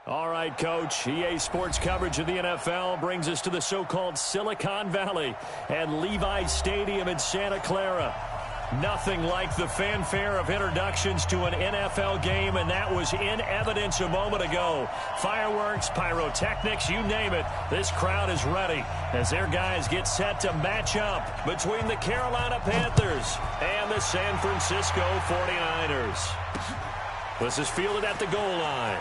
All right, Coach. EA Sports coverage of the NFL brings us to the so-called Silicon Valley and Levi Stadium in Santa Clara. Nothing like the fanfare of introductions to an NFL game, and that was in evidence a moment ago. Fireworks, pyrotechnics, you name it. This crowd is ready as their guys get set to match up between the Carolina Panthers and the San Francisco 49ers. This is fielded at the goal line.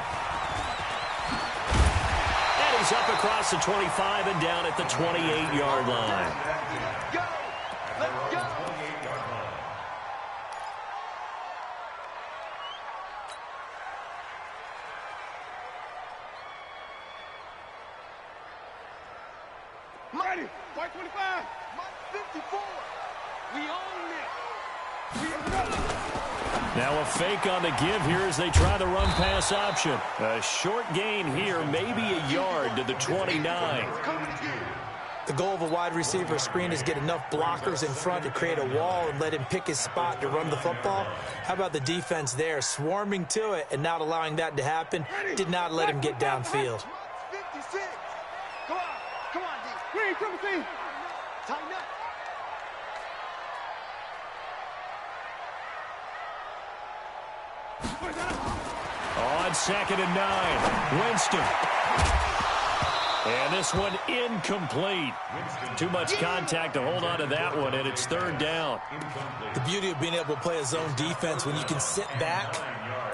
And he's up across the 25 and down at the 28-yard line. Go! Let's go! Ready, white 25, 54. We own it. Now a fake on the give here as they try the run-pass option. A short gain here, maybe a yard to the 29. The goal of a wide receiver screen is get enough blockers in front to create a wall and let him pick his spot to run the football. How about the defense there, swarming to it and not allowing that to happen? Did not let him get downfield. 56. Come on, D. Green, triple team. Tighten up. On 2nd and 9, Winston. And this one incomplete. Too much contact to hold on to that one, and it's 3rd down. The beauty of being able to play a zone defense when you can sit back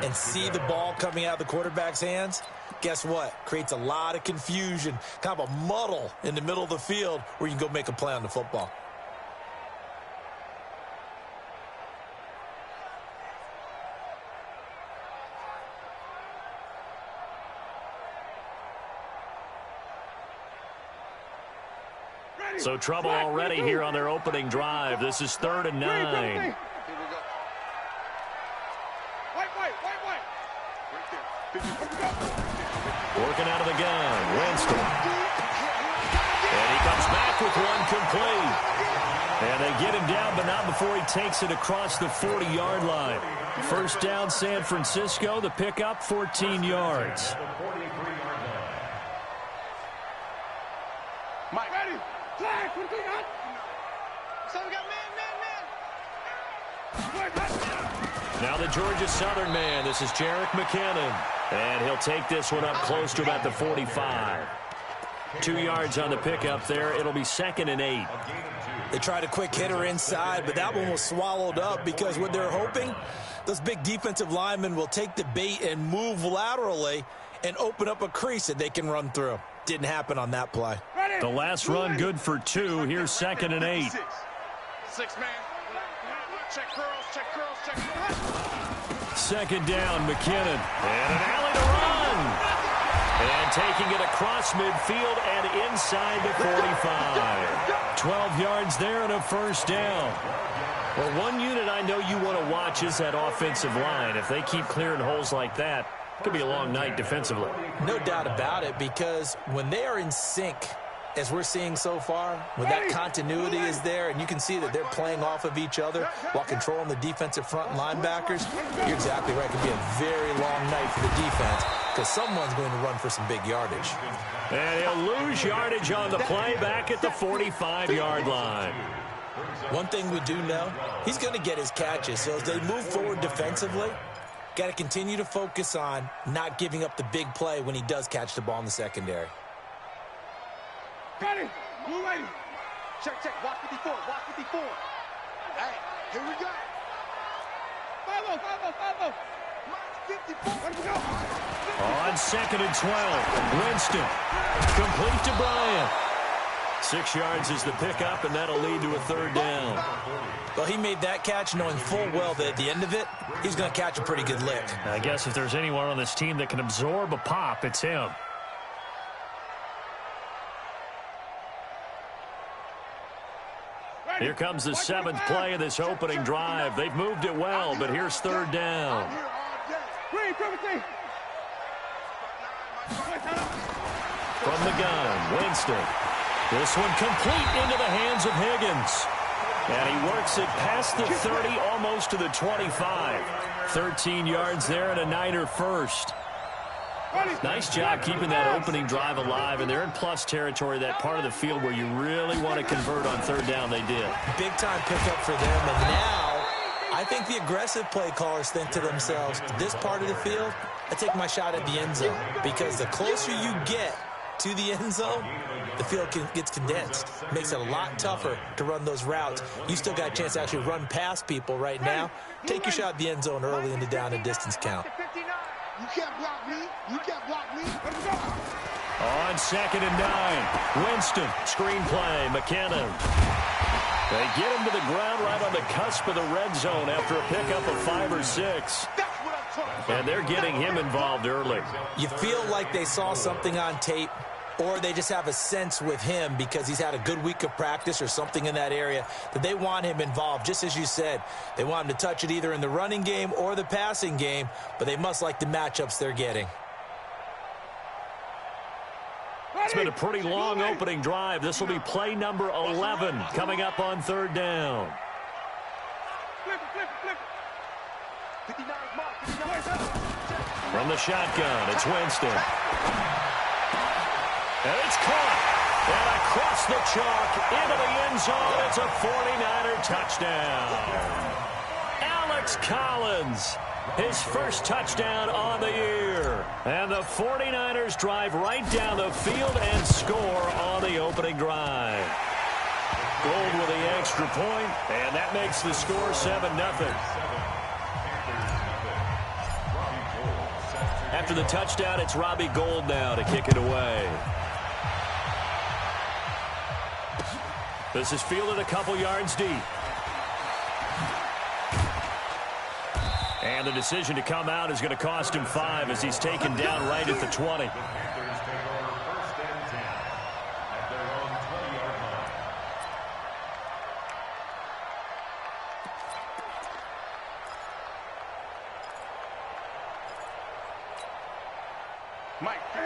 and see the ball coming out of the quarterback's hands, guess what? Creates a lot of confusion, kind of a muddle in the middle of the field where you can go make a play on the football. So trouble already here on their opening drive. This is 3rd and 9. White. Working out of the gun, Winston. And he comes back with one complete. And they get him down, but not before he takes it across the 40-yard line. 1st down, San Francisco. The pickup, 14 yards. Mike, ready. Flag, what do you got? So we got man. Now the Georgia Southern man. This is Jerick McKinnon. And he'll take this one up close to about the 45. 2 yards on the pickup there. It'll be 2nd and 8. They tried a quick hitter inside, but that one was swallowed up because what they're hoping, those big defensive linemen will take the bait and move laterally and open up a crease that they can run through. Didn't happen on that play. The last run good for 2. Here's 2nd and 8. 6 man. Check curls, check curls. 2nd down, McKinnon. And an alley to run. And taking it across midfield and inside the 45. 12 yards there and a 1st down. Well, one unit I know you want to watch is that offensive line. If they keep clearing holes like that, it could be a long night defensively. No doubt about it, because when they are in sync, as we're seeing so far, when that continuity is there and you can see that they're playing off of each other while controlling the defensive front linebackers, you're exactly right. It could be a very long night for the defense because someone's going to run for some big yardage. And he'll lose yardage on the play back at the 45-yard line. One thing we do know, he's going to get his catches. So as they move forward defensively, got to continue to focus on not giving up the big play when he does catch the ball in the secondary. Ready, blue lady. Check. Watch 54. Hey, here we go. 5-0. Mine's 54. Where do we go? On 2nd and 12, Winston. Complete to Bryant. 6 yards is the pickup, and that'll lead to a 3rd down. Well, he made that catch knowing full well that at the end of it, he's going to catch a pretty good lick. I guess if there's anyone on this team that can absorb a pop, it's him. Here comes the 7th play of this opening drive. They've moved it well, but here's 3rd down. From the gun, Winston. This one complete into the hands of Higgins. And he works it past the 30, almost to the 25. 13 yards there and a Niner first. Nice job keeping that opening drive alive, and they're in plus territory, that part of the field where you really want to convert on third down. They did. Big-time pickup for them, and now I think the aggressive play callers think to themselves, this part of the field, I take my shot at the end zone, because the closer you get to the end zone, the field gets condensed. Makes it a lot tougher to run those routes. You still got a chance to actually run past people right now. Take your shot at the end zone early in the down and distance count. You can't block me. You can't block me. On 2nd and 9, Winston, screenplay, McKinnon. They get him to the ground right on the cusp of the red zone after a pickup of 5 or 6. And they're getting him involved early. You feel like they saw something on tape, or they just have a sense with him because he's had a good week of practice or something in that area that they want him involved. Just as you said, they want him to touch it either in the running game or the passing game, but they must like the matchups they're getting. It's been a pretty long opening drive. This will be play number 11 coming up on third down. From the shotgun, it's Winston. And it's caught. And across the chalk into the end zone. It's a 49er touchdown. Alex Collins, his first touchdown on the year. And the 49ers drive right down the field and score on the opening drive. Gold with the extra point, and that makes the score 7-0. After the touchdown, it's Robbie Gould now to kick it away. This is fielded a couple yards deep. And the decision to come out is going to cost him 5 as he's taken down right at the 20.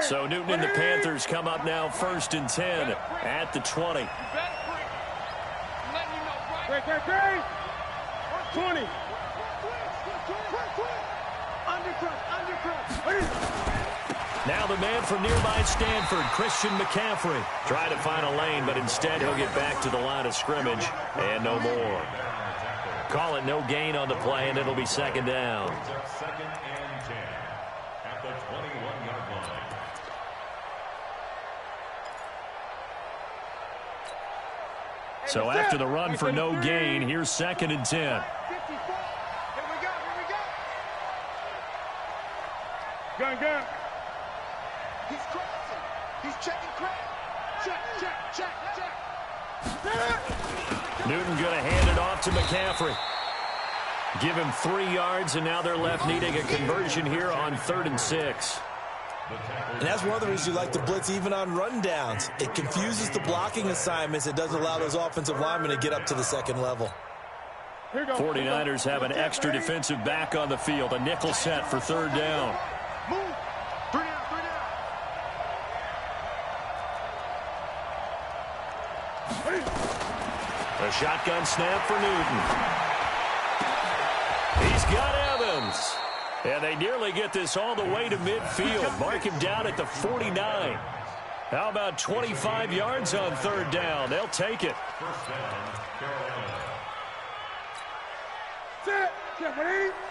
So Newton and the Panthers come up now 1st and 10 at the 20. Great. 20. Now the man from nearby Stanford, Christian McCaffrey. Trying to find a lane, but instead he'll get back to the line of scrimmage and no more. Call it no gain on the play, and it'll be 2nd down. So after the run for no gain, here's 2nd and 10. Here we go. Gun. He's crossing. He's checking crap. Check. Newton going to hand it off to McCaffrey. Give him 3 yards, and now they're left needing a conversion here on 3rd and 6. And that's one of the reasons you like to blitz even on rundowns. It confuses the blocking assignments. It doesn't allow those offensive linemen to get up to the 2nd level. 49ers have an extra defensive back on the field. A nickel set for 3rd down. Move. 3 down. A shotgun snap for Newton. He's got Evans. And they nearly get this all the way to midfield. Mark him down at the 49. How about 25 yards on 3rd down? They'll take it. Set. 8.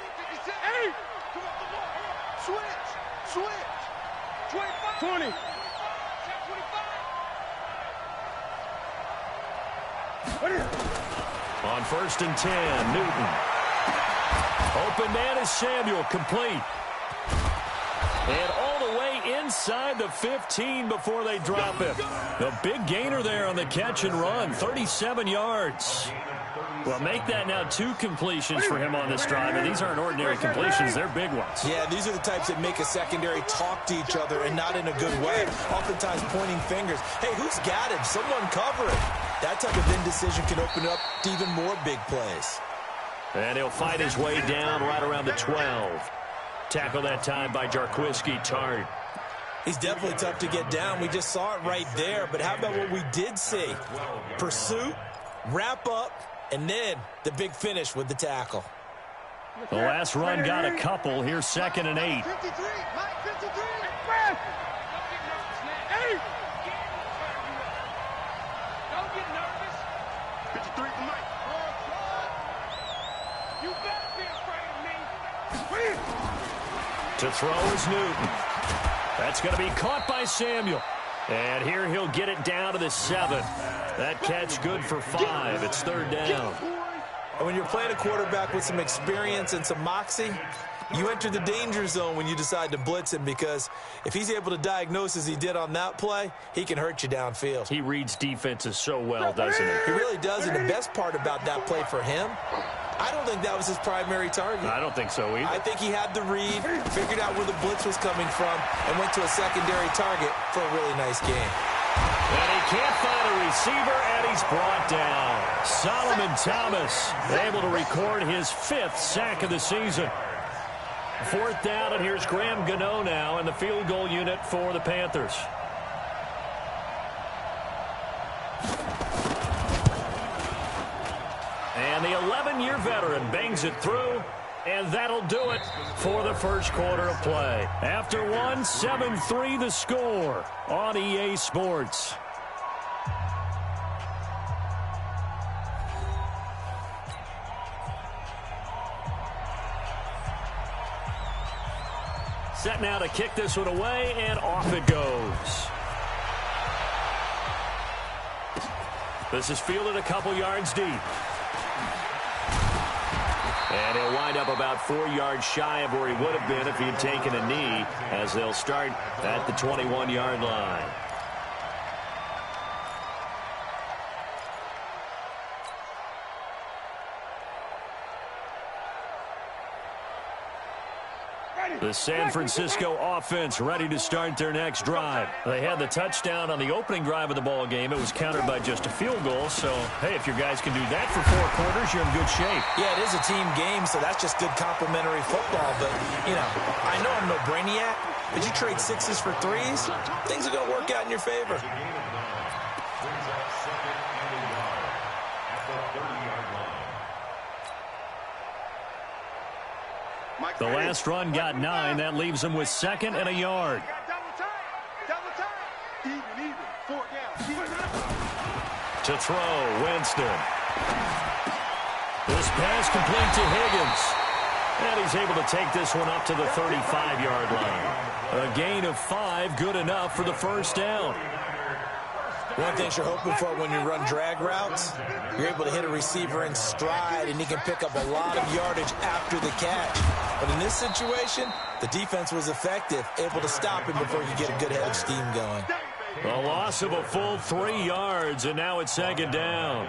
Switch. 25. 20. On 1st and 10, Newton. Open man is Samuel, complete. And all the way inside the 15 before they drop him. The big gainer there on the catch and run, 37 yards. Well, make that now 2 completions for him on this drive, and these aren't ordinary completions, they're big ones. Yeah, these are the types that make a secondary talk to each other and not in a good way. Oftentimes pointing fingers. Hey, who's got him? Someone cover it. That type of indecision can open up to even more big plays. And he'll fight his way down right around the 12. Tackle that time by Jarquiski Tart. He's definitely tough to get down. We just saw it right there. But how about what we did see? Pursuit, wrap up, and then the big finish with the tackle. The last run got a couple. Here's 2nd and 8. 53. Mike, 53. Hey! Don't get nervous. 53 for Mike. You better be afraid of me. To throw is Newton. That's going to be caught by Samuel. And here he'll get it down to the 7. That catch good for 5. It's 3rd down. And when you're playing a quarterback with some experience and some moxie, you enter the danger zone when you decide to blitz him, because if he's able to diagnose as he did on that play, he can hurt you downfield. He reads defenses so well, doesn't he? He really does, and the best part about that play for him, I don't think that was his primary target. I don't think so either. I think he had the read, figured out where the blitz was coming from, and went to a secondary target for a really nice game. And he can't find a receiver, and he's brought down. Solomon Thomas able to record his 5th sack of the season. 4th down, and here's Graham Gano now in the field goal unit for the Panthers. And the 11-year veteran bangs it through, and that'll do it for the first quarter of play. After one, 7-3 the score on EA Sports. Set now to kick this one away, and off it goes. This is fielded a couple yards deep. And he'll wind up about 4 yards shy of where he would have been if he had taken a knee, as they'll start at the 21-yard line. The San Francisco offense ready to start their next drive. They had the touchdown on the opening drive of the ball game. It was countered by just a field goal. So, hey, if your guys can do that for 4 quarters, you're in good shape. Yeah, it is a team game, so that's just good complimentary football. But, you know, I know I'm no brainiac, but you trade 6s for 3s, things are going to work out in your favor. The last run got 9. That leaves him with 2nd and a yard. Double time. Even. 4 down. To throw, Winston. This pass complete to Higgins. And he's able to take this one up to the 35-yard line. A gain of 5, good enough for the first down. One thing you're hoping for when you run drag routes, you're able to hit a receiver in stride, and he can pick up a lot of yardage after the catch. But in this situation, the defense was effective, able to stop him before he could get a good head of steam going. A loss of a full 3 yards, and now it's 2nd down.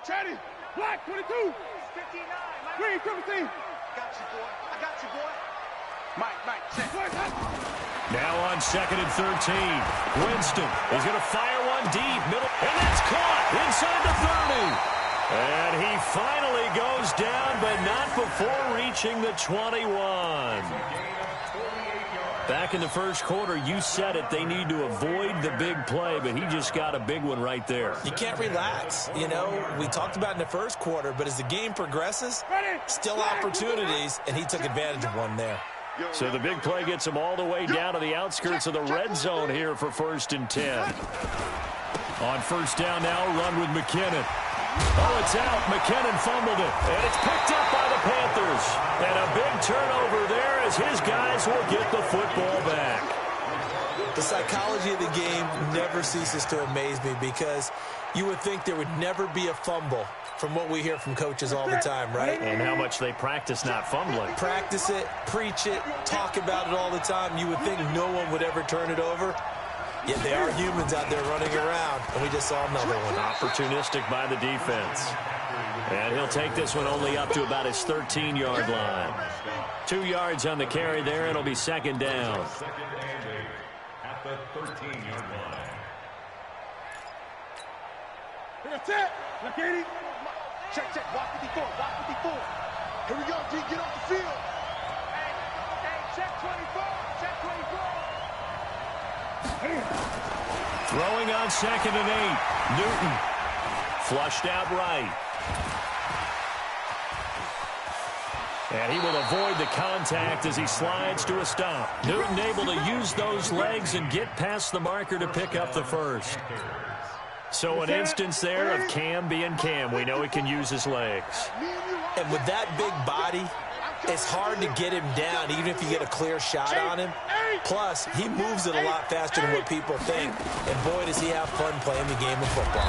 Chatty, black 22. 59. Green 17. Got you, boy. I got you, boy. Mike, check. Now on 2nd and 13. Winston is going to fire one deep, middle, and that's caught inside the 30. And he finally goes down, but not before reaching the 21. Back in the first quarter, you said it, they need to avoid the big play, but he just got a big one right there. You can't relax. You know, we talked about in the first quarter, but as the game progresses, still opportunities, and he took advantage of one there. So the big play gets him all the way down to the outskirts of the red zone here for 1st and 10. On 1st down now, run with McKinnon. Oh, it's out. McKinnon fumbled it, and it's picked up by the Panthers. And a big turnover there as his guys will get the football back. The psychology of the game never ceases to amaze me, because you would think there would never be a fumble from what we hear from coaches all the time, right? And how much they practice not fumbling. Practice it, preach it, talk about it all the time. You would think no one would ever turn it over. Yet they are humans out there running around, and we just saw another one. Opportunistic by the defense. And he'll take this one only up to about his 13-yard line. 2 yards on the carry there. It'll be 2nd down. At the 13-yard line. That's it. Look at it. Check. Walk 54. Here we go, D. Get off the field. Hey, check 24. Check 24. Throwing on 2nd and 8. Newton flushed out right. And he will avoid the contact as he slides to a stop. Newton able to use those legs and get past the marker to pick up the first. So an instance there of Cam being Cam. We know he can use his legs. And with that big body, it's hard to get him down, even if you get a clear shot on him. Plus, he moves it a lot faster than what people think. And boy, does he have fun playing the game of football.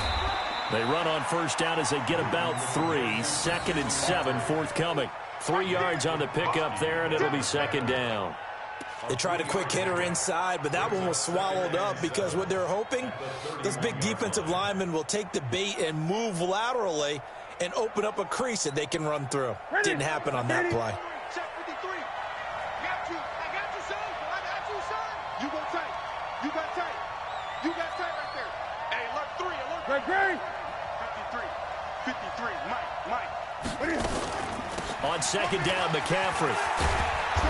They run on first down as they get about 3. 2nd and 7 forthcoming. 3 yards on the pickup there, and it'll be 2nd down. They tried a quick hitter inside, but that one was swallowed up because what they're hoping, those big defensive linemen will take the bait and move laterally and open up a crease that they can run through. Didn't happen on that play. Check 53. I got you, son. I got you, son. You go tight. You got tight. You got tight right there. Hey, alert 3, alert. Great. 53. Mike. On 2nd down, McCaffrey.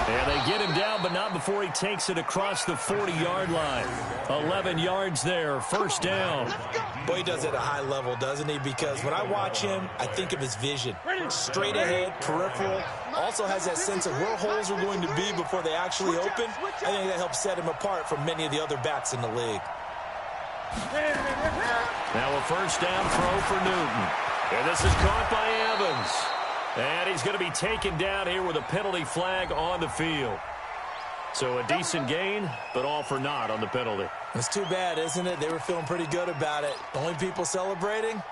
And they get him down, but not before he takes it across the 40-yard line. 11 yards there, 1st down. Boy, he does it at a high level, doesn't he? Because when I watch him, I think of his vision. Straight ahead, peripheral. Also has that sense of where holes are going to be before they actually open. I think that helps set him apart from many of the other backs in the league. Now a 1st down throw for Newton. And this is caught by Evans. And he's going to be taken down here with a penalty flag on the field. So a decent gain, but all for naught on the penalty. It's too bad, isn't it? They were feeling pretty good about it. Only people celebrating,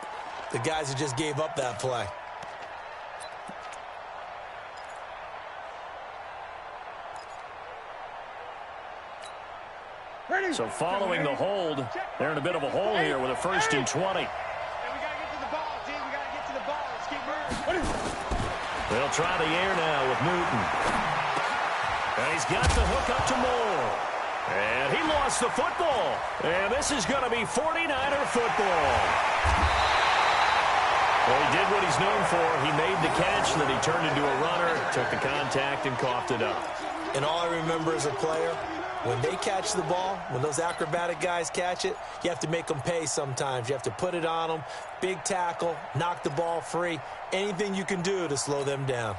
the guys who just gave up that play. So following the hold, they're in a bit of a hole here with a 1st and 20. They'll try the air now with Newton. And he's got the hook up to Moore. And he lost the football. And this is going to be 49er football. Well, he did what he's known for. He made the catch, then he turned into a runner, took the contact, and coughed it up. And all I remember as a player, when they catch the ball, when those acrobatic guys catch it, you have to make them pay sometimes. You have to put it on them, big tackle, knock the ball free, anything you can do to slow them down.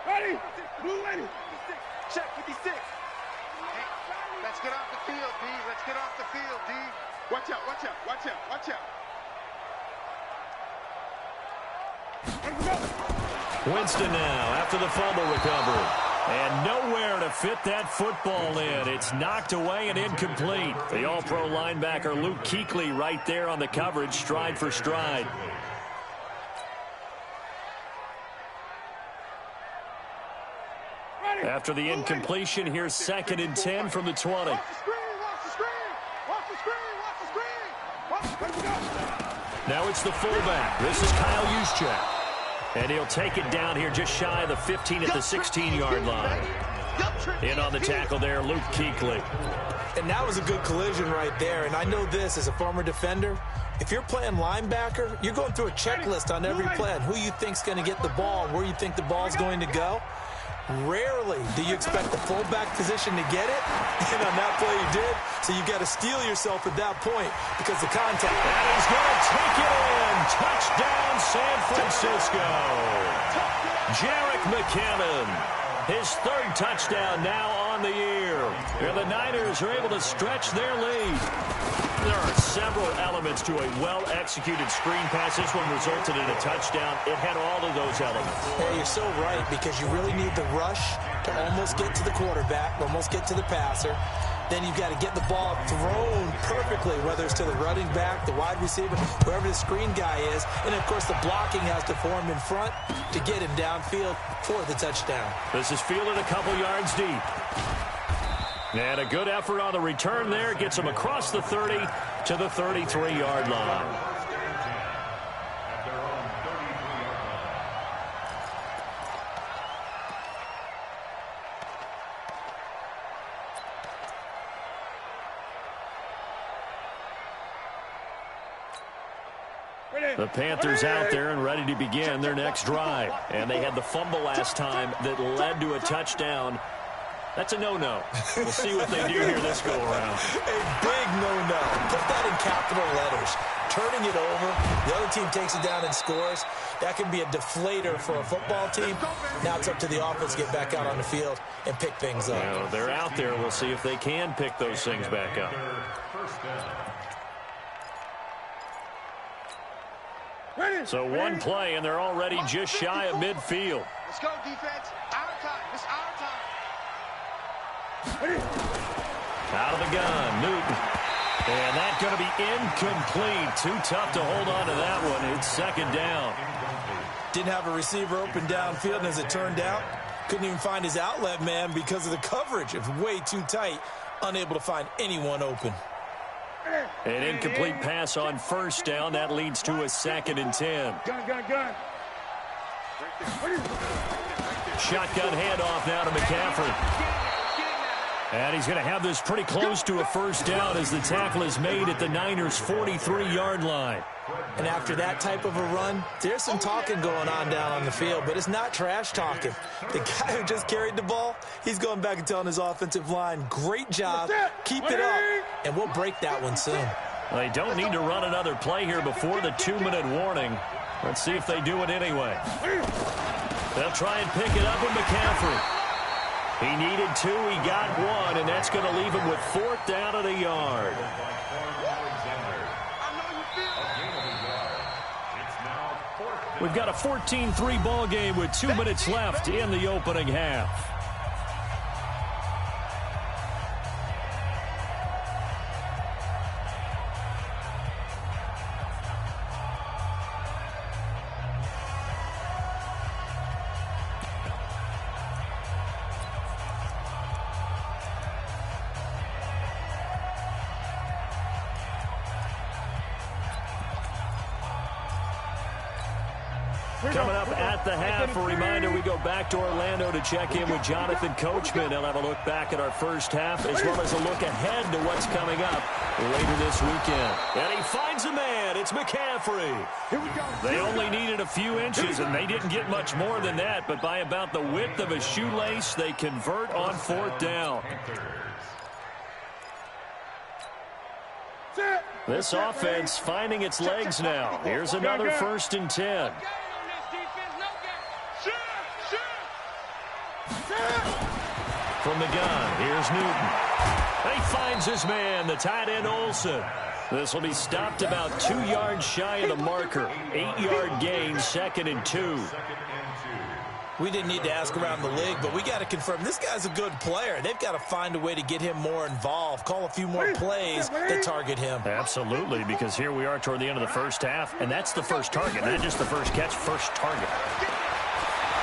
Ready. Blue ready. Check 56. Hey, let's get off the field, D. Let's get off the field, D. Watch out, watch out, watch out, watch out. Winston now after the fumble recovery. And nowhere to fit that football in. It's knocked away and incomplete. The all-pro linebacker Luke Kuechly right there on the coverage, stride for stride. After the incompletion, here's 2nd and 10 from the 20. Now it's the fullback. This is Kyle Juszczyk. And he'll take it down here just shy of the 15 at the 16-yard line. In on the tackle there, Luke Kuechly. And that was a good collision right there. And I know this as a former defender. If you're playing linebacker, you're going through a checklist on every play on who you think's going to get the ball and where you think the ball's going to go. Rarely do you expect the fullback position to get it. And on that play he did. So you've got to steel yourself at that point because the contact. And he's going to take it in. Touchdown, San Francisco. Jerick McKinnon. His 3rd touchdown now on the year. And the Niners are able to stretch their lead. There are several elements to a well-executed screen pass. This one resulted in a touchdown. It had all of those elements. Yeah, you're so right because you really need the rush to almost get to the quarterback, almost get to the passer. Then you've got to get the ball thrown perfectly, whether it's to the running back, the wide receiver, whoever the screen guy is. And, of course, the blocking has to form in front to get him downfield for the touchdown. This is fielded a couple yards deep. And a good effort on the return there. Gets him across the 30 to the 33-yard line. The Panthers out there and ready to begin their next drive. And they had the fumble last time that led to a touchdown. That's a no-no. We'll see what they do here this go-around. A big no-no. Put that in capital letters. turning it over. The other team takes it down and scores. That can be a deflator for a football team. Now it's up to the offense to get back out on the field and pick things up. Well, they're out there. We'll see if they can pick those things back up. So one play, and they're already just shy of midfield. Let's go, defense. Our time. It's our time. Out of the gun, Newton. And that's going to be incomplete. Too tough to hold on to that one. It's second down. Didn't have a receiver open downfield, and as it turned out, couldn't even find his outlet man because of the coverage. It was way too tight, unable to find anyone open. An incomplete pass on first down. That leads to a 2nd and 10. Gun. Shotgun handoff now to McCaffrey. And he's going to have this pretty close to a first down as the tackle is made at the Niners' 43-yard line. And after that type of a run, there's some talking going on down on the field, but it's not trash talking. The guy who just carried the ball, he's going back and telling his offensive line, great job, keep it up, and we'll break that one soon. They don't need to run another play here before the 2-minute warning. Let's see if they do it anyway. They'll try and pick it up with McCaffrey. He needed 2, he got 1, and that's going to leave him with 4th down at a yard. We've got a 14-3 ball game with 2 minutes left in the opening half. Coming up at the half, a reminder, we go back to Orlando to check in with Jonathan Coachman. He'll have a look back at our first half as well as a look ahead to what's coming up later this weekend. And he finds a man. It's McCaffrey. They only needed a few inches, and they didn't get much more than that. But by about the width of a shoelace, they convert on 4th down. This offense finding its legs now. Here's another 1st and 10. From the gun, here's Newton. He finds his man, the tight end Olsen. This will be stopped about 2 yards shy of the marker. 8-yard gain, 2nd and 2. We didn't need to ask around the league, but we got to confirm this guy's a good player. They've got to find a way to get him more involved, call a few more plays that target him. Absolutely, because here we are toward the end of the first half, and that's the first target, not just the first catch, first target.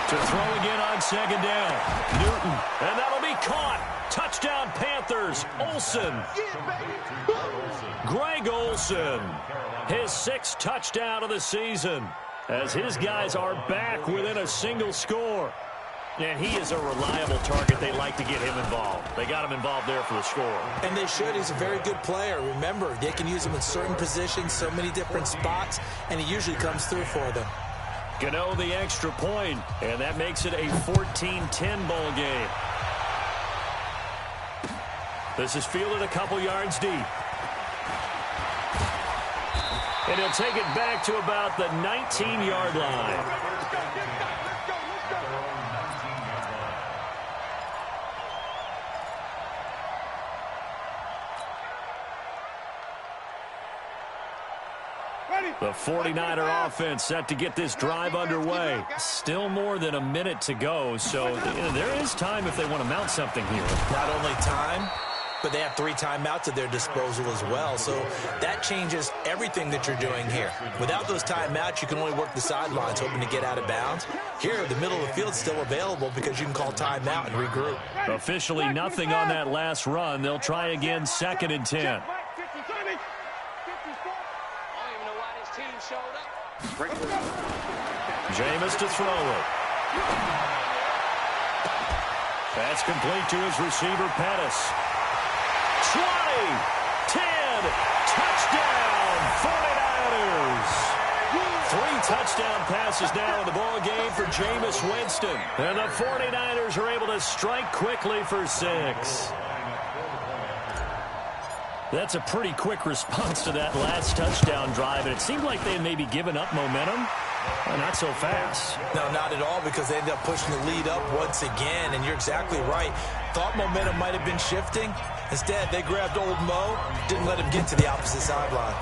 To throw again on 2nd down. Newton, and that'll be caught. Touchdown Panthers. Olsen. Greg Olsen. His 6th touchdown of the season as his guys are back within a single score. And he is a reliable target. They like to get him involved. They got him involved there for the score. And they should. He's a very good player. Remember, they can use him in certain positions, so many different spots, and he usually comes through for them. Gano the extra point, and that makes it a 14-10 ball game. This is fielded a couple yards deep. And he'll take it back to about the 19-yard line. The 49er offense set to get this drive underway. Still more than a minute to go, so there is time if they want to mount something here. Not only time, but they have 3 timeouts at their disposal as well, so that changes everything that you're doing here. Without those timeouts, you can only work the sidelines, hoping to get out of bounds. Here, the middle of the field's still available because you can call timeout and regroup. Officially nothing on that last run. They'll try again, 2nd and 10. Jameis to throw it. That's complete to his receiver, Pettis. 20, 10, touchdown, 49ers. 3 touchdown passes now in the ball game for Jameis Winston. And the 49ers are able to strike quickly for 6. That's a pretty quick response to that last touchdown drive, and it seemed like they had maybe given up momentum. Well, not so fast. No, not at all, because they ended up pushing the lead up once again, and you're exactly right. Thought momentum might have been shifting. Instead, they grabbed old Mo, didn't let him get to the opposite sideline.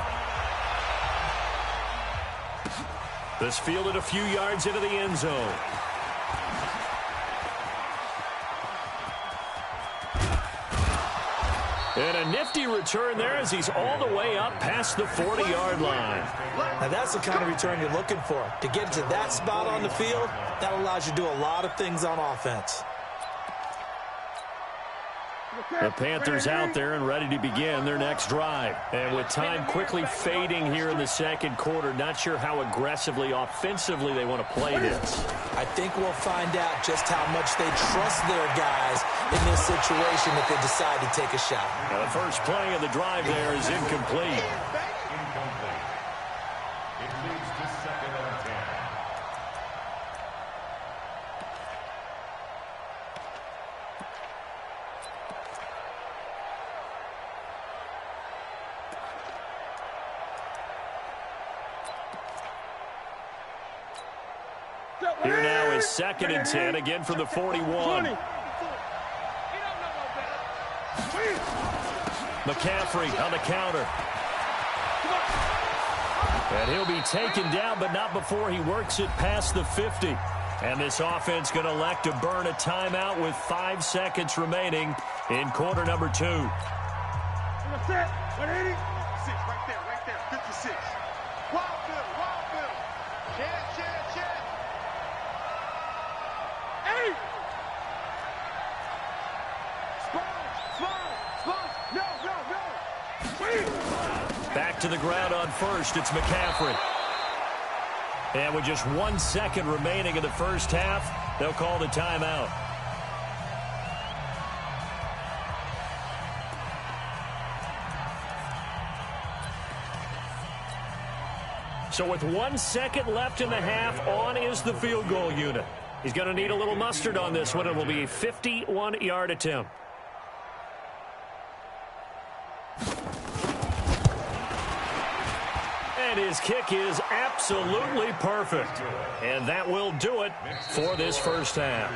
This fielded a few yards into the end zone. And a nifty return there as he's all the way up past the 40-yard line. Now, that's the kind of return you're looking for. To get to that spot on the field, that allows you to do a lot of things on offense. The Panthers out there and ready to begin their next drive. And with time quickly fading here in the second quarter, not sure how aggressively, offensively they want to play this. I think we'll find out just how much they trust their guys in this situation if they decide to take a shot. Now, the first play of the drive there is incomplete. Incomplete. It leads to 2nd and 10. Here now is 2nd and 10, again from the 41. McCaffrey on the counter. And he'll be taken down, but not before he works it past the 50. And this offense going to elect to burn a timeout with 5 seconds remaining in quarter number 2. 180. 6 right there. 56. Wild Bill. Chad. 8. Sponge. No. Back to the ground on first. It's McCaffrey. And with just 1 second remaining in the first half, they'll call the timeout. So with 1 second left in the half, on is the field goal unit. He's going to need a little mustard on this one. It will be a 51-yard attempt. And his kick is absolutely perfect. And that will do it for this first half.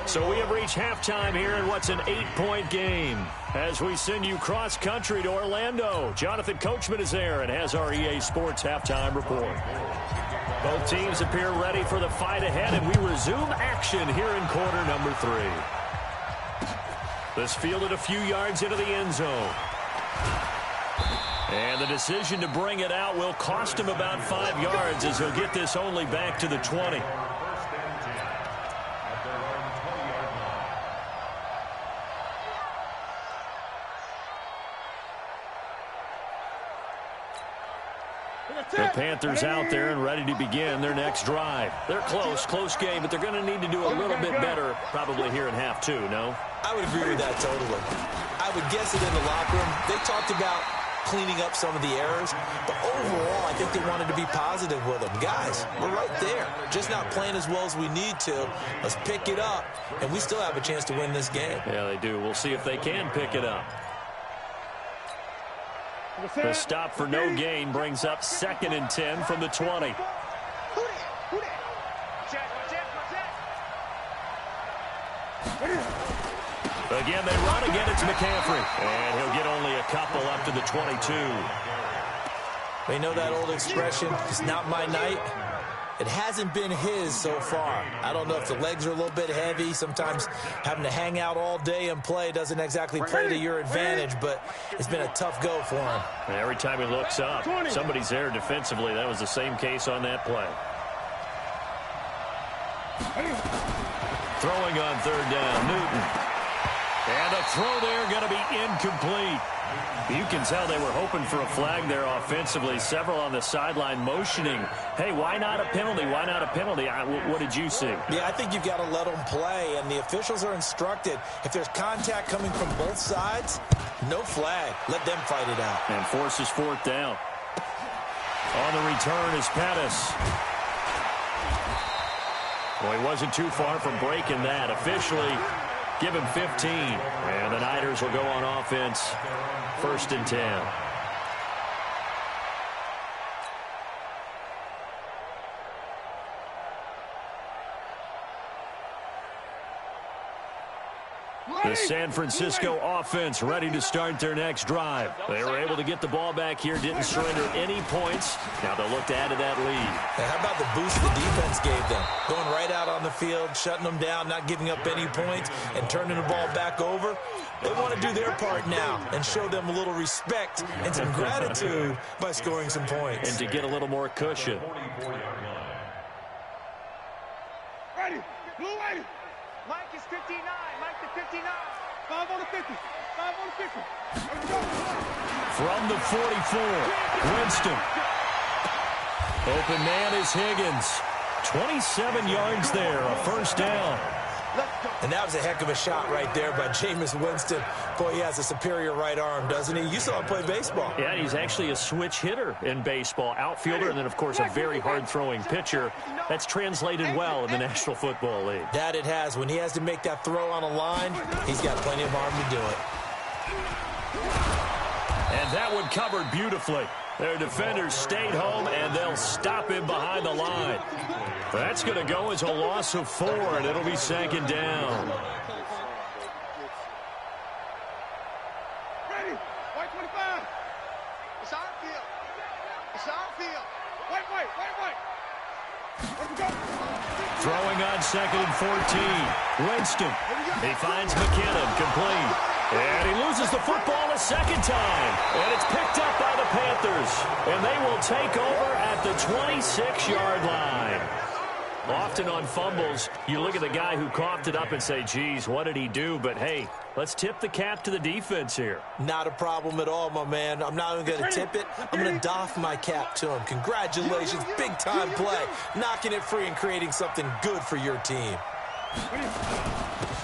So we have reached halftime here in what's an 8-point game. As we send you cross-country to Orlando, Jonathan Coachman is there and has our EA Sports halftime report. Both teams appear ready for the fight ahead, and we resume action here in quarter number 3. This fielded a few yards into the end zone. And the decision to bring it out will cost him about 5 yards as he'll get this only back to the 20. The Panthers out there and ready to begin their next drive. They're close game, but they're going to need to do a little bit better probably here in half 2, no? I would agree with that totally. I would guess it in the locker room. They talked about cleaning up some of the errors, but overall, I think they wanted to be positive with them. Guys, we're right there. Just not playing as well as we need to. Let's pick it up, and we still have a chance to win this game. Yeah, they do. We'll see if they can pick it up. The stop for no gain brings up 2nd and 10 from the 20. Again, they run. Again, it's McCaffrey. And he'll get only a couple up to the 22. We know that old expression, it's not my night. It hasn't been his so far. I don't know if the legs are a little bit heavy. Sometimes having to hang out all day and play doesn't exactly play to your advantage, but it's been a tough go for him. And every time he looks up, somebody's there defensively. That was the same case on that play. Throwing on 3rd down, Newton. And a throw there going to be incomplete. You can tell they were hoping for a flag there offensively. Several on the sideline motioning, hey, why not a penalty? Why not a penalty? What did you see? Yeah, I think you've got to let them play, and the officials are instructed. If there's contact coming from both sides, no flag. Let them fight it out. And forces 4th down. On the return is Pettis. Well, he wasn't too far from breaking that. Officially, Give him 15. And the Niners will go on offense. 1st and 10. The San Francisco offense ready to start their next drive. They were able to get the ball back here, didn't surrender any points. Now they'll look to add to that lead. And how about the boost the defense gave them? Going right out on the field, shutting them down, not giving up any points, and turning the ball back over. They want to do their part now and show them a little respect and some gratitude by scoring some points. And to get a little more cushion. Ready. Blue ready. Mike is 59. Mike to 59. 5 on the 50. 5 on the 50. Let's go. From the 44, Winston. Open man is Higgins. 27 yards there, a 1st down. And that was a heck of a shot right there by Jameis Winston. Boy, he has a superior right arm, doesn't he? You saw him play baseball. Yeah, he's actually a switch hitter in baseball. Outfielder, and then, of course, a very hard-throwing pitcher. That's translated well in the National Football League. That it has. When he has to make that throw on a line, he's got plenty of arm to do it. And that one covered beautifully. Their defenders stayed home, and they'll stop him behind the line. That's going to go as a loss of 4, and it'll be 2nd down. Ready. White 25. It's our field. It's our field. White. Let's go. Throwing on 2nd and 14. Winston. He finds McKinnon, complete. And he loses the football a 2nd time. And it's picked up by the Panthers. And they will take over at the 26-yard line. Often on fumbles, you look at the guy who coughed it up and say, geez, what did he do? But, hey, let's tip the cap to the defense here. Not a problem at all, my man. I'm not even going to tip it. I'm going to doff my cap to him. Congratulations, big-time play. Knocking it free and creating something good for your team.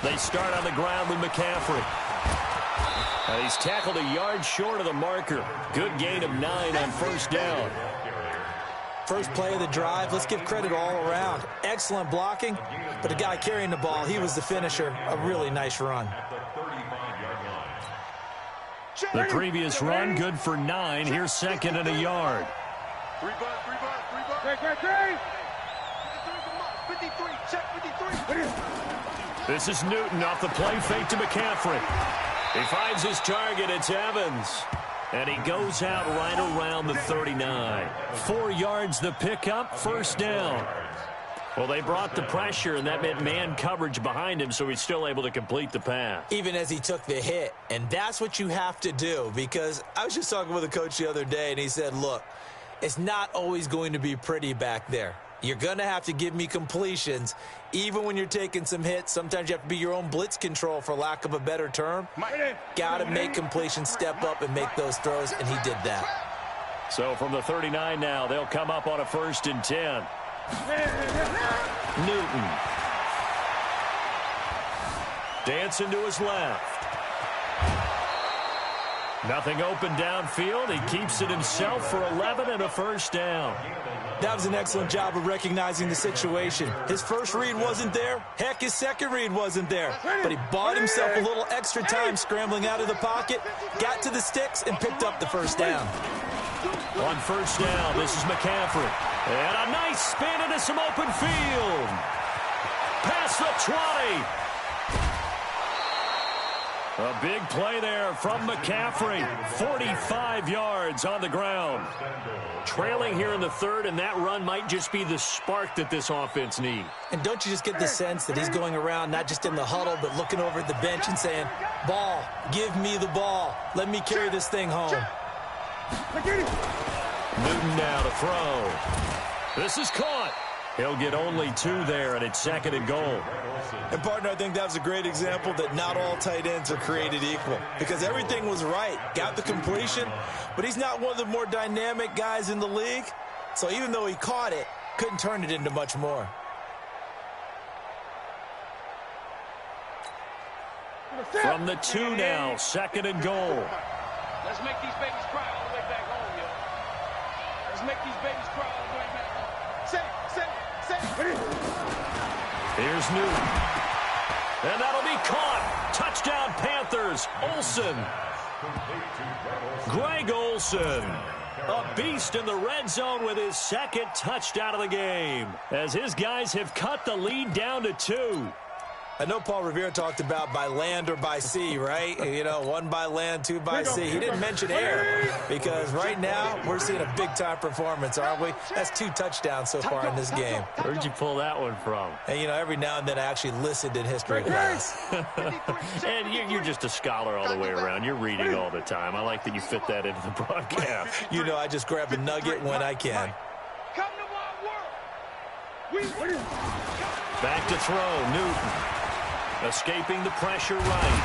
They start on the ground with McCaffrey. He's tackled a yard short of the marker. Good gain of 9 on 1st down. First play of the drive, let's give credit all around. Excellent blocking, but the guy carrying the ball, he was the finisher. A really nice run. The previous run, good for 9. Here's 2nd and a yard. 3 bucks. Great. 53. Check 53. This is Newton off the play fake to McCaffrey. He finds his target. It's Evans. And he goes out right around the 39. 4 yards the pickup, 1st down. Well, they brought the pressure, and that meant man coverage behind him, so he's still able to complete the pass. Even as he took the hit. And that's what you have to do, because I was just talking with a coach the other day, and he said, look, it's not always going to be pretty back there. You're going to have to give me completions, even when you're taking some hits. Sometimes you have to be your own blitz control, for lack of a better term. Got to make completions, step up, and make those throws, and he did that. So from the 39 now, they'll come up on a 1st and 10. Newton. Dancing to his left. Nothing open downfield. He keeps it himself for 11 and a 1st down. That was an excellent job of recognizing the situation. His first read wasn't there. Heck, his second read wasn't there. But he bought himself a little extra time scrambling out of the pocket, got to the sticks, and picked up the 1st down. On 1st down, this is McCaffrey. And a nice spin into some open field. Past the 20. A big play there from McCaffrey. 45 yards on the ground. Trailing here in the 3rd, and that run might just be the spark that this offense needs. And don't you just get the sense that he's going around, not just in the huddle, but looking over at the bench and saying, ball, give me the ball. Let me carry this thing home. Newton now to throw. This is caught. He'll get only 2 there, and it's 2nd and goal. And, partner, I think that was a great example that not all tight ends are created equal, because everything was right. Got the completion, but he's not one of the more dynamic guys in the league. So even though he caught it, couldn't turn it into much more. From the 2 now, 2nd and goal. Let's make these babies cry all the way back home, yo. Let's make these babies cry all the way back home. Say. Here's Newton. And that'll be caught. Touchdown, Panthers. Olsen. Greg Olsen. A beast in the red zone with his second touchdown of the game, as his guys have cut the lead down to 2. I know Paul Revere talked about by land or by sea, right? You know, 1 by land, 2 by sea. He didn't mention air because right now we're seeing a big-time performance, aren't we? That's 2 touchdowns so far in this game. Where'd you pull that one from? And, you know, every now and then I actually listened in history class. And you're just a scholar all the way around. You're reading all the time. I like that you fit that into the broadcast. You know, I just grab a nugget when I can. Come to my world. Back to throw, Newton. Escaping the pressure right.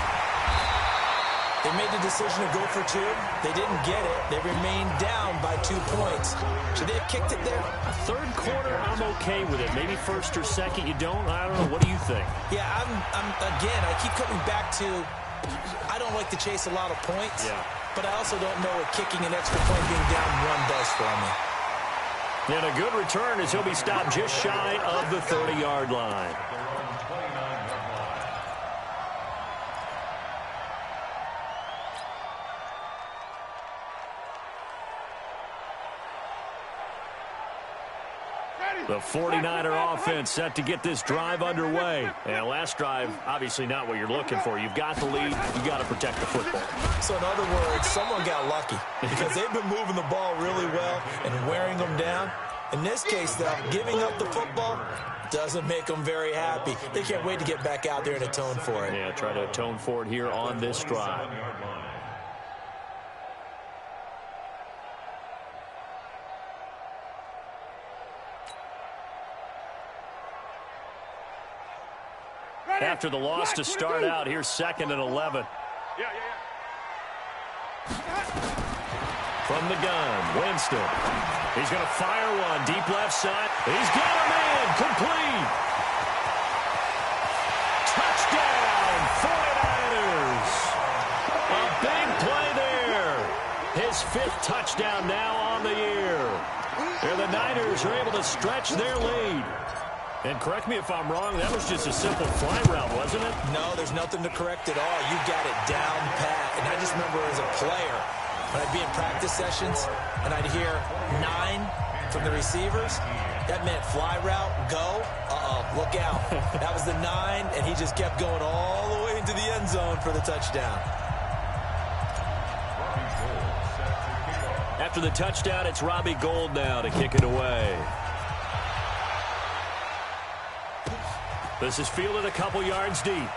They made the decision to go for 2. They didn't get it. They remained down by 2 points. Should they have kicked it there? Third quarter, I'm okay with it. Maybe first or second, you don't. I don't know. What do you think? Yeah, again, I keep coming back to, I don't like to chase a lot of points. Yeah. But I also don't know what kicking an extra point being down 1 does for me. And a good return as he'll be stopped just shy of the 30-yard line. The 49er offense set to get this drive underway. And last drive, obviously not what you're looking for. You've got the lead. You've got to protect the football. So in other words, someone got lucky because they've been moving the ball really well and wearing them down. In this case, though, giving up the football doesn't make them very happy. They can't wait to get back out there and atone for it. Yeah, try to atone for it here on this drive. After the loss to start out, here's 2nd and 11. From the gun, Winston. He's going to fire one deep left side. He's got a man, complete. Touchdown, 49ers. A big play there. His 5th touchdown now on the year. And the Niners are able to stretch their lead. And correct me if I'm wrong, that was just a simple fly route, wasn't it? No, there's nothing to correct at all. You got it down pat. And I just remember as a player, when I'd be in practice sessions and I'd hear 9 from the receivers, that meant fly route, go, look out. That was the 9, and he just kept going all the way into the end zone for the touchdown. After the touchdown, it's Robbie Gould now to kick it away. This is fielded a couple yards deep.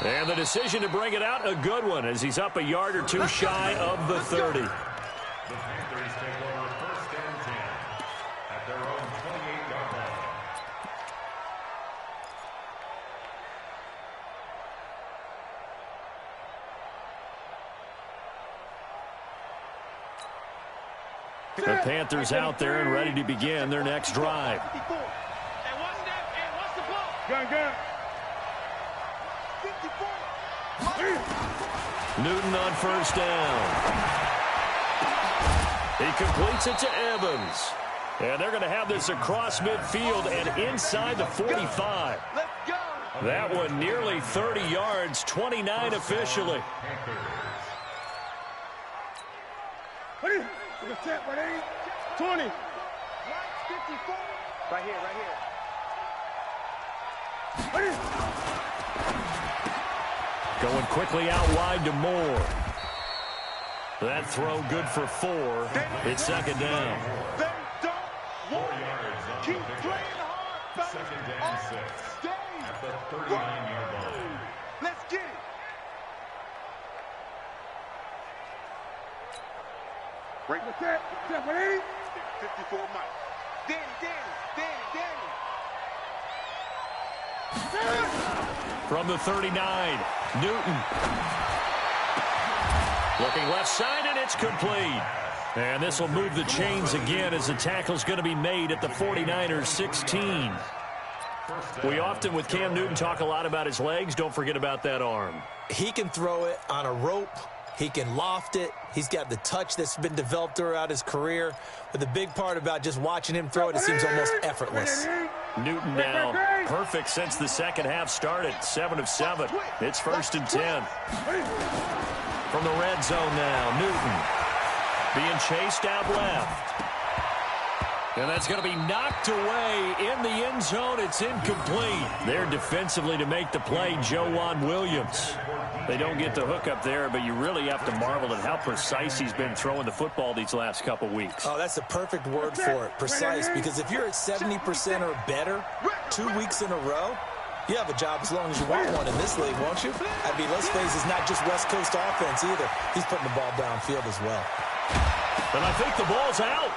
And the decision to bring it out, a good one, as he's up a yard or 2 shy of the 30. The Panthers take over 1st and 10 at their own 28-yard line. The Panthers out there and ready to begin their next drive. Hey, watch that. Hey, watch the ball. Gun. Newton on 1st down. He completes it to Evans. And they're going to have this across midfield and inside the 45. Let's go. That one nearly 30 yards, 29 officially. 20. Right here. Going quickly out wide to Moore. That throw good for 4. It's 2nd down. They don't want it. Keep playing hard. 2nd and 6 at the 39-yard line. Let's get it. Right with that. 54 Mike. Danny. From the 39, Newton. Looking left side, and it's complete. And this will move the chains again as the tackle's going to be made at the 49ers 16. We often, with Cam Newton, talk a lot about his legs. Don't forget about that arm. He can throw it on a rope. He can loft it. He's got the touch that's been developed throughout his career. But the big part about just watching him throw it, it seems almost effortless. Newton now perfect since the second half started. 7 of 7. It's 1st and 10. From the red zone now, Newton being chased out left. And that's going to be knocked away in the end zone. It's incomplete. There defensively to make the play, Joejuan Williams. They don't get the hook up there, but you really have to marvel at how precise he's been throwing the football these last couple weeks. Oh, that's the perfect word for it, precise, because if you're at 70% or better 2 weeks in a row, you have a job as long as you want one in this league, won't you? I mean, let's face it, it's not just West Coast offense either. He's putting the ball downfield as well. And I think the ball's out.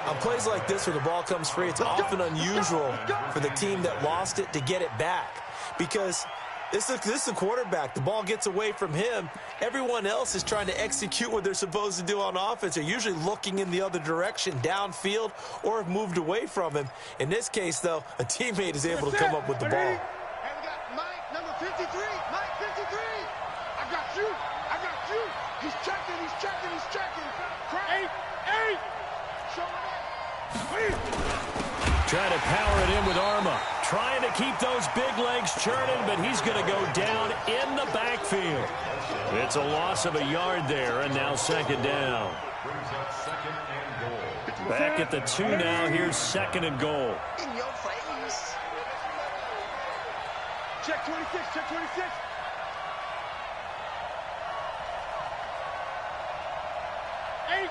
On plays like this where the ball comes free, it's often unusual for the team that lost it to get it back. Because this is a quarterback. The ball gets away from him. Everyone else is trying to execute what they're supposed to do on offense. They're usually looking in the other direction, downfield, or have moved away from him. In this case, though, a teammate is able to come up with the ball. And we got Mike, number 53. Mike, 53. I got you. I got you. He's checking. He's checking. He's checking. 8. Show it up. Trying to power it in with Arma. Trying to keep those big legs churning, but he's going to go down in the backfield. It's a loss of a yard there, and now 2nd down. Back at the 2 now. Here's 2nd and goal. In your face. Check 26. Check 26. Eight.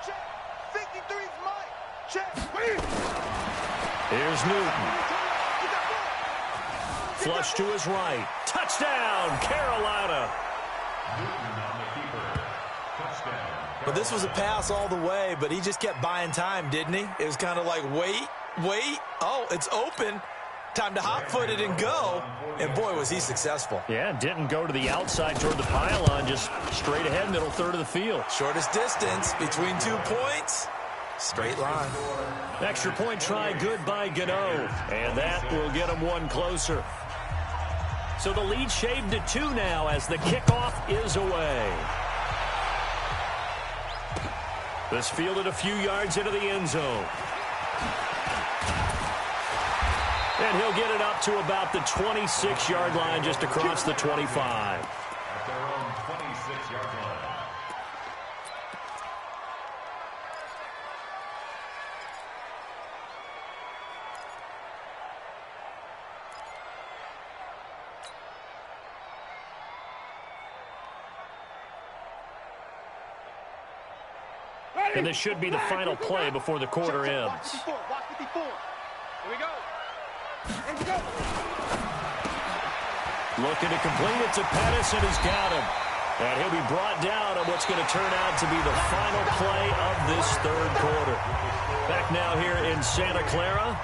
Check. 53's Mike. Check. Here's Newton. Flush to his right. Touchdown, Carolina. But this was a pass all the way, but he just kept buying time, didn't he? It was kind of like, wait. Oh, it's open. Time to hot-foot it and go. And, boy, was he successful. Yeah, didn't go to the outside toward the pylon, just straight ahead, middle third of the field. Shortest distance between 2 points. Straight line. Extra point try good by Gano. And that will get him one closer. So the lead shaved to 2 now as the kickoff is away. This fielded a few yards into the end zone. And he'll get it up to about the 26-yard line just across the 25. At their own 26-yard line. And this should be the final play before the quarter ends. Block 54. Here we go. Looking to complete it to Pettis, and he's got him. And he'll be brought down on what's going to turn out to be the final play of this 3rd quarter. Back now here in Santa Clara.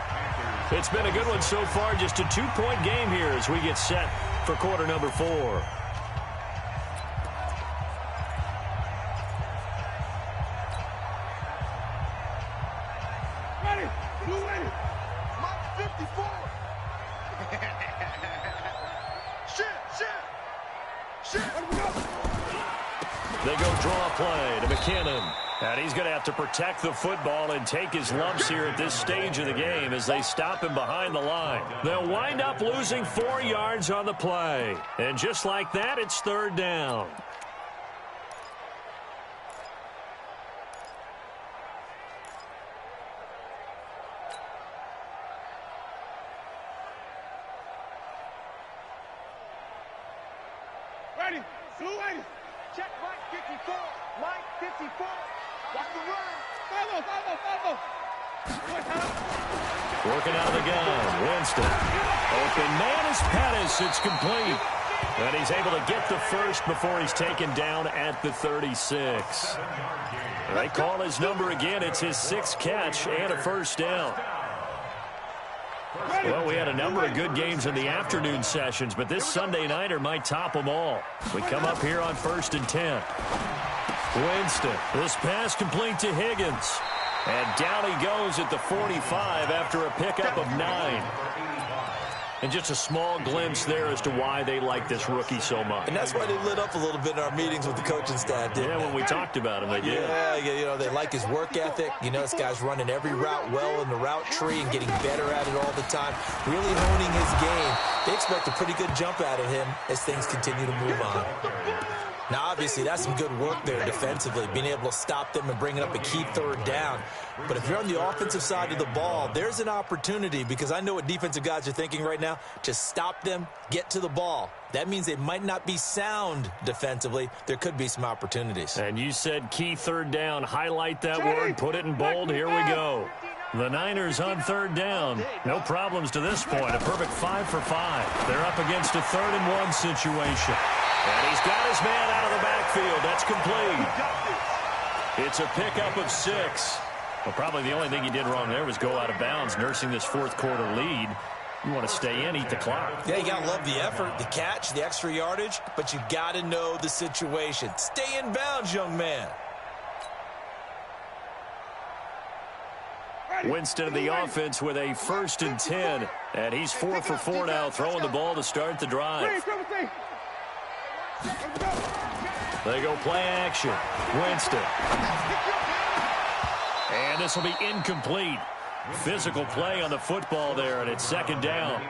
It's been a good one so far. Just a 2-point game here as we get set for quarter number 4. They go draw play to McKinnon. And he's going to have to protect the football and take his lumps here at this stage of the game as they stop him behind the line. They'll wind up losing 4 yards on the play. And just like that, it's 3rd down. Ready. Blue 80. Check Mike 54. Mike 54. Watch the run. Follow. Working out of the gun. Winston. Open man is Pettis. It's complete. And he's able to get the first before he's taken down at the 36. They call his number again. It's his 6th catch and a first down. Well, we had a number of good games in the afternoon sessions, but this Sunday nighter might top them all. We come up here on 1st and 10. Winston, this pass complete to Higgins. And down he goes at the 45 after a pickup of 9. And just a small glimpse there as to why they like this rookie so much. And that's why they lit up a little bit in our meetings with the coaching staff, didn't they? When we talked about him, they did. Yeah, you know, they like his work ethic. You know, this guy's running every route well in the route tree and getting better at it all the time, really honing his game. They expect a pretty good jump out of him as things continue to move on. Now, obviously, that's some good work there defensively, being able to stop them and bringing up a key third down. But if you're on the offensive side of the ball, there's an opportunity, because I know what defensive guys are thinking right now. Just stop them, get to the ball. That means they might not be sound defensively. There could be some opportunities. And you said key third down. Highlight that word, put it in bold. Here we go. The Niners on third down. No problems to this point. A perfect 5 for 5. They're up against a 3rd-and-1 situation. And he's got his man out of the backfield. That's complete. It's a pickup of 6. Well, probably the only thing he did wrong there was go out of bounds, nursing this fourth-quarter lead. You want to stay in, eat the clock. Yeah, you got to love the effort, the catch, the extra yardage, but you got to know the situation. Stay in bounds, young man. Winston of the offense with a 1st and 10. And he's 4 for 4 now, throwing the ball to start the drive. They go play action. Winston. And this will be incomplete. Physical play on the football there, and it's 2nd down.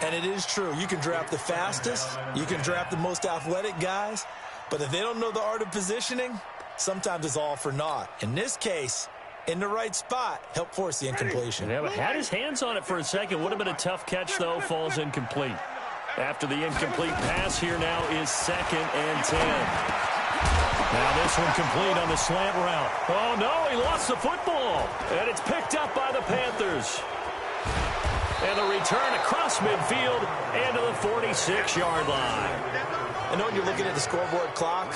And it is true. You can draft the fastest. You can draft the most athletic guys. But if they don't know the art of positioning, sometimes it's all for naught. In this case, in the right spot, help force the incompletion. Yeah, but had his hands on it for a second. Would have been a tough catch, though. Falls incomplete. After the incomplete pass, here now is 2nd and 10. Now this one complete on the slant route. Oh, no, he lost the football. And it's picked up by the Panthers. And the return across midfield and to the 46-yard line. I know when you're looking at the scoreboard clock,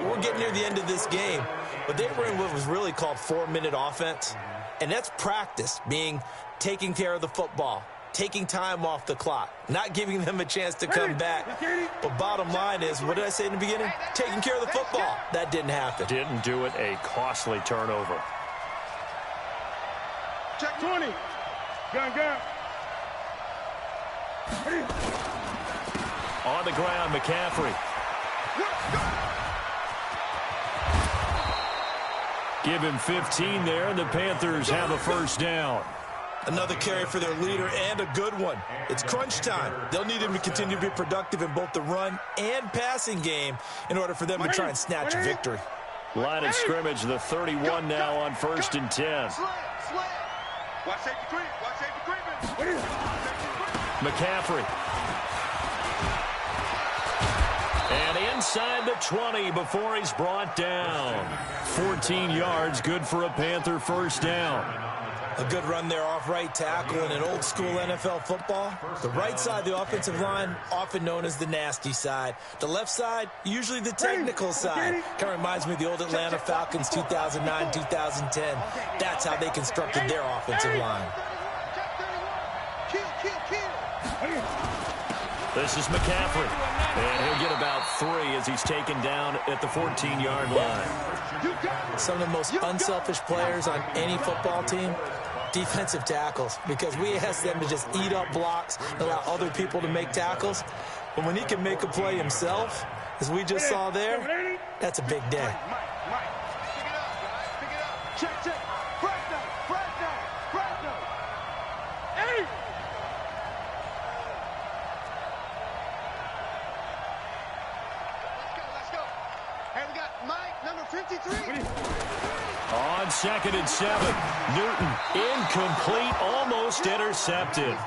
we're getting near the end of this game. But they were in what was really called 4-minute offense. And that's practice, being taking care of the football, taking time off the clock, not giving them a chance to come back. But bottom line is, what did I say in the beginning? Taking care of the football. That didn't happen. Didn't do it. A costly turnover. Check 20. Gun. On the ground, McCaffrey. Give him 15 there, and the Panthers have a 1st down. Another carry for their leader, and a good one. It's crunch time. They'll need him to continue to be productive in both the run and passing game in order for them to try and snatch a victory. Line of scrimmage, the 31 now on 1st and 10. Watch safety creep. McCaffrey. And inside the 20 before he's brought down. 14 yards, good for a Panther 1st down. A good run there off right tackle in an old-school NFL football. The right side of the offensive line, often known as the nasty side. The left side, usually the technical side. Kind of reminds me of the old Atlanta Falcons 2009, 2010. That's how they constructed their offensive line. This is McCaffrey. And he'll get about 3 as he's taken down at the 14-yard line. Some of the most unselfish players on any football team, defensive tackles, because we ask them to just eat up blocks and allow other people to make tackles. But when he can make a play himself, as we just saw there, that's a big day. Pick it up. Check. Breakdown. Hey! Let's go. Hey, we got Mike, number 53. On 2nd and 7, Newton incomplete, almost intercepted.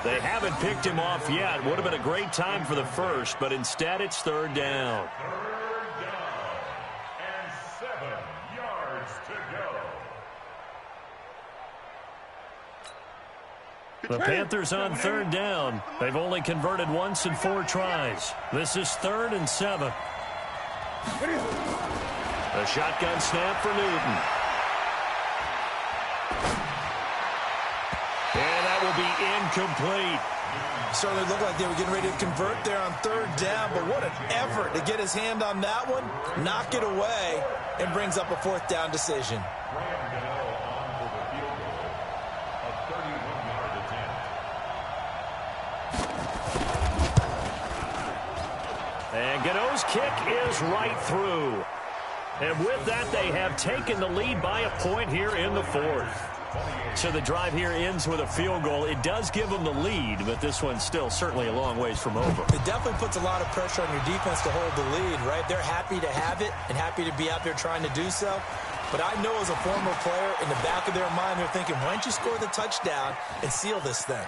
They haven't picked him off yet. Would have been a great time for the 1st, but instead it's 3rd down. 3rd down and 7 yards to go. The Panthers on 3rd down. They've only converted once in 4 tries. This is 3rd and 7. A shotgun snap for Newton. And that will be incomplete. Certainly looked like they were getting ready to convert there on 3rd down, but what an effort to get his hand on that one, knock it away, and brings up a 4th down decision. And Gano's kick is right through. And with that, they have taken the lead by a point here in the fourth. So the drive here ends with a field goal. It does give them the lead, but this one's still certainly a long ways from over. It definitely puts a lot of pressure on your defense to hold the lead, right? They're happy to have it and happy to be out there trying to do so. But I know as a former player, in the back of their mind, they're thinking, why don't you score the touchdown and seal this thing?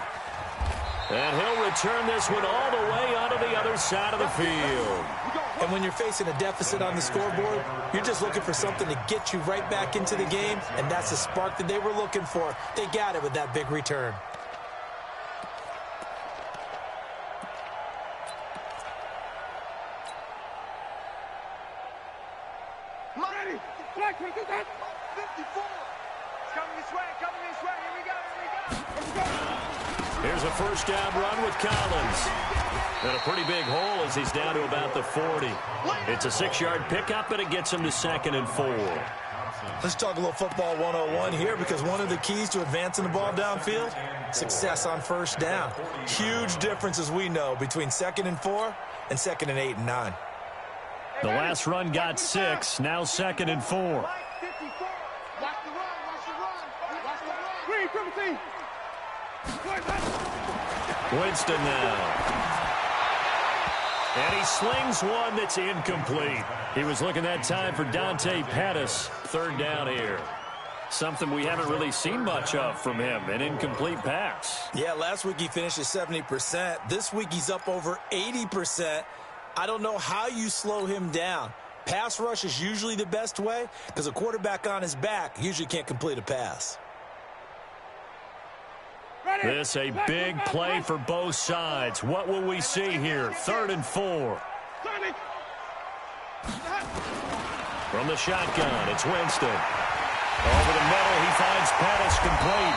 And he'll return this one all the way onto the other side of the field. And when you're facing a deficit on the scoreboard, you're just looking for something to get you right back into the game, and that's the spark that they were looking for. They got it with that big return. Ready? Black 54. It's coming this way, Here we go. Here's a first down run with Collins. And a pretty big hole as he's down to about the 40. It's a 6-yard pickup, and it gets him to 2nd and 4. Let's talk a little football 101 here, because one of the keys to advancing the ball downfield, success on first down. Huge difference, as we know, between 2nd and 4 and 2nd and 8 and 9. The last run got 6, now 2nd and 4. Watch the run. Winston now. And he slings one that's incomplete. He was looking that time for Dante Pettis. 3rd down here. Something we haven't really seen much of from him, an incomplete pass. Yeah, last week he finished at 70%. This week he's up over 80%. I don't know how you slow him down. Pass rush is usually the best way, because a quarterback on his back usually can't complete a pass. This a big play for both sides. What will we see here? 3rd and 4. From the shotgun, it's Winston. Over the middle, he finds Pettis complete.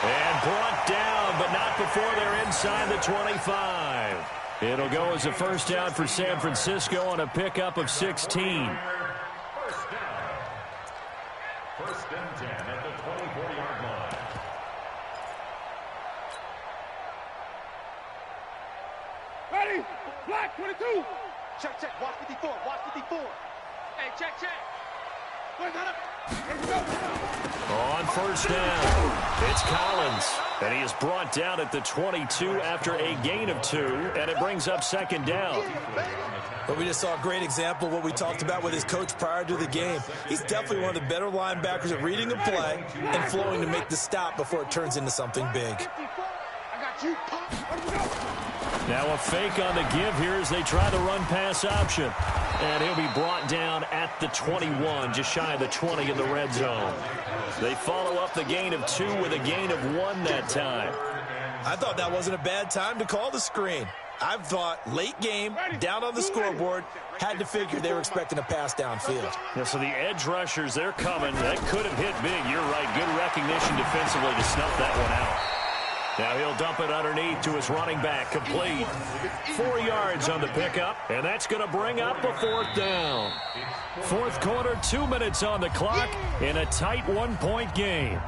And brought down, but not before they're inside the 25. It'll go as a first down for San Francisco on a pickup of 16. First and 10 at the 24-yard line. Ready? Black 22. Check. Watch 54. Hey, check. On first down, it's Collins. And he is brought down at the 22 after a gain of 2, and it brings up 2nd down. But we just saw a great example of what we talked about with his coach prior to the game. He's definitely one of the better linebackers at reading a play and flowing to make the stop before it turns into something big. I got you. Now a fake on the give here as they try the run-pass option. And he'll be brought down at the 21, just shy of the 20 in the red zone. They follow up the gain of 2 with a gain of 1 that time. I thought that wasn't a bad time to call the screen. I thought late game, down on the scoreboard, had to figure they were expecting a pass downfield. Yeah, so the edge rushers, they're coming. That could have hit big. You're right. Good recognition defensively to snuff that one out. Now he'll dump it underneath to his running back, complete. 4 yards on the pickup, and that's going to bring up a 4th down. 4th quarter, 2 minutes on the clock in a tight 1-point game.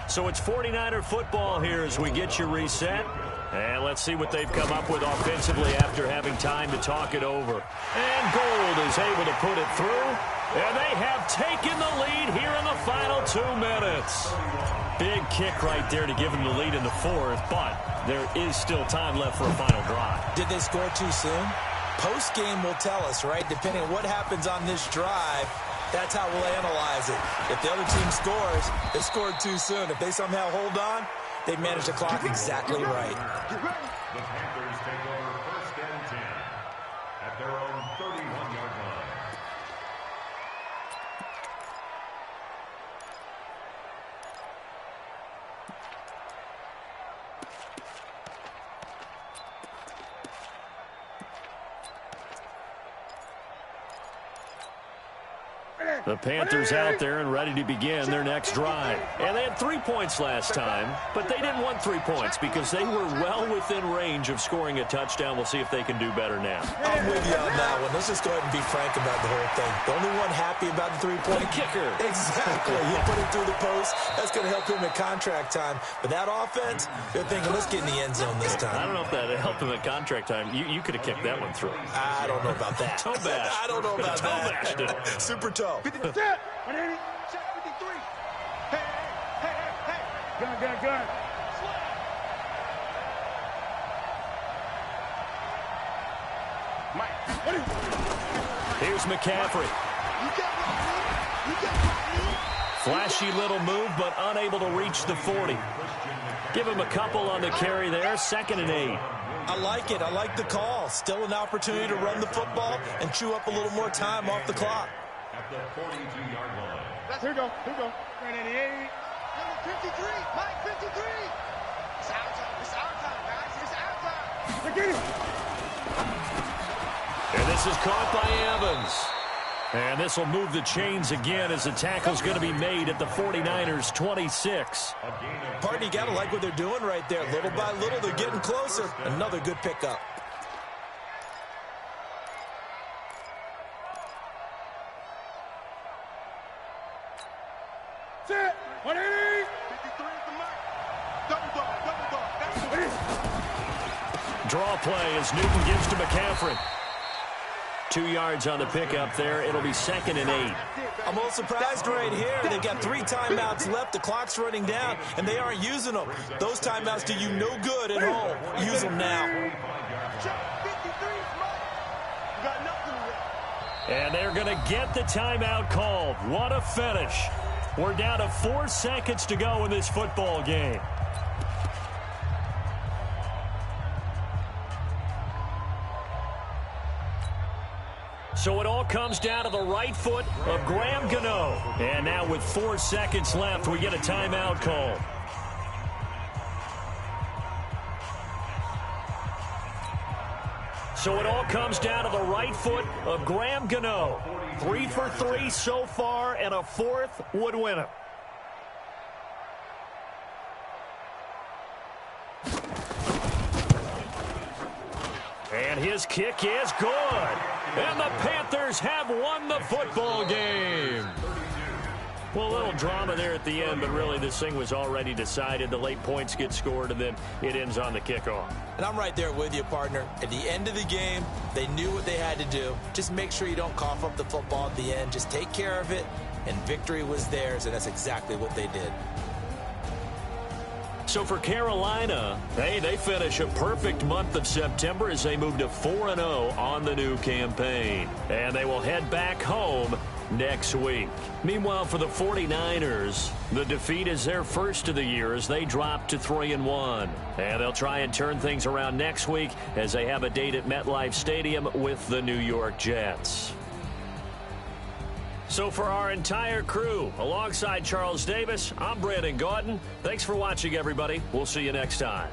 So it's 49er football here as we get you reset. And let's see what they've come up with offensively after having time to talk it over. And Gold is able to put it through. And they have taken the lead here in the final 2 minutes. Big kick right there to give them the lead in the 4th, but there is still time left for a final drive. Did they score too soon? Post-game will tell us, right? Depending on what happens on this drive, that's how we'll analyze it. If the other team scores, they scored too soon. If they somehow hold on, they managed the clock exactly right. The Panthers take over first and 10 at their own 31-yard line. The Panthers out there and ready to begin their next drive. And they had 3 points last time, but they didn't want 3 points because they were well within range of scoring a touchdown. We'll see if they can do better now. I'm with you on that one. Let's just go ahead and be frank about the whole thing. The only one happy about the three-point kicker. Exactly. You put it through the post. That's going to help him at contract time. But that offense, they're thinking, let's get in the end zone this time. I don't know if that helped him at contract time. You could have kicked that one through. I don't know about that. Toe bash. I don't know about toe that. Bashed it. Super toe. 50%. 180. Check 53. Hey. Gun. Mike. Here's McCaffrey. Flashy little move, but unable to reach the 40. Give him a couple on the carry there. 2nd and 8. I like it. I like the call. Still an opportunity to run the football and chew up a little more time off the clock. At the 42-yard line. Here we go. 188. Number 53. Mike 53. It's our time, guys. It's our time. Get it. And this is caught by Evans. And this will move the chains again as the tackle's going to be made at the 49ers' 26. Partner, you got to like what they're doing right there. Little by little, they're getting closer. Another good pickup. Set. 180. 53 is the Mike. Double dog. Draw play as Newton gives to McCaffrey. 2 yards on the pickup there. It'll be 2nd and 8. I'm a little surprised right here. They've got 3 timeouts left. The clock's running down, and they aren't using them. Those timeouts do you no good at home. Use them now. And they're going to get the timeout called. What a finish. We're down to 4 seconds to go in this football game. So it all comes down to the right foot of Graham Gano. And now with 4 seconds left, we get a timeout call. So it all comes down to the right foot of Graham Gano. 3 for 3 so far, and a 4th would win it. And his kick is good. And the Panthers have won the football game. Well, a little drama there at the end, but really this thing was already decided. The late points get scored, and then it ends on the kickoff. And I'm right there with you, partner. At the end of the game, they knew what they had to do. Just make sure you don't cough up the football at the end. Just take care of it, and victory was theirs, and that's exactly what they did. So for Carolina, hey, they finish a perfect month of September as they move to 4-0 on the new campaign. And they will head back home next week. Meanwhile, for the 49ers, the defeat is their first of the year as they drop to 3-1. And they'll try and turn things around next week as they have a date at MetLife Stadium with the New York Jets. So for our entire crew, alongside Charles Davis, I'm Brandon Gaudin. Thanks for watching, everybody. We'll see you next time.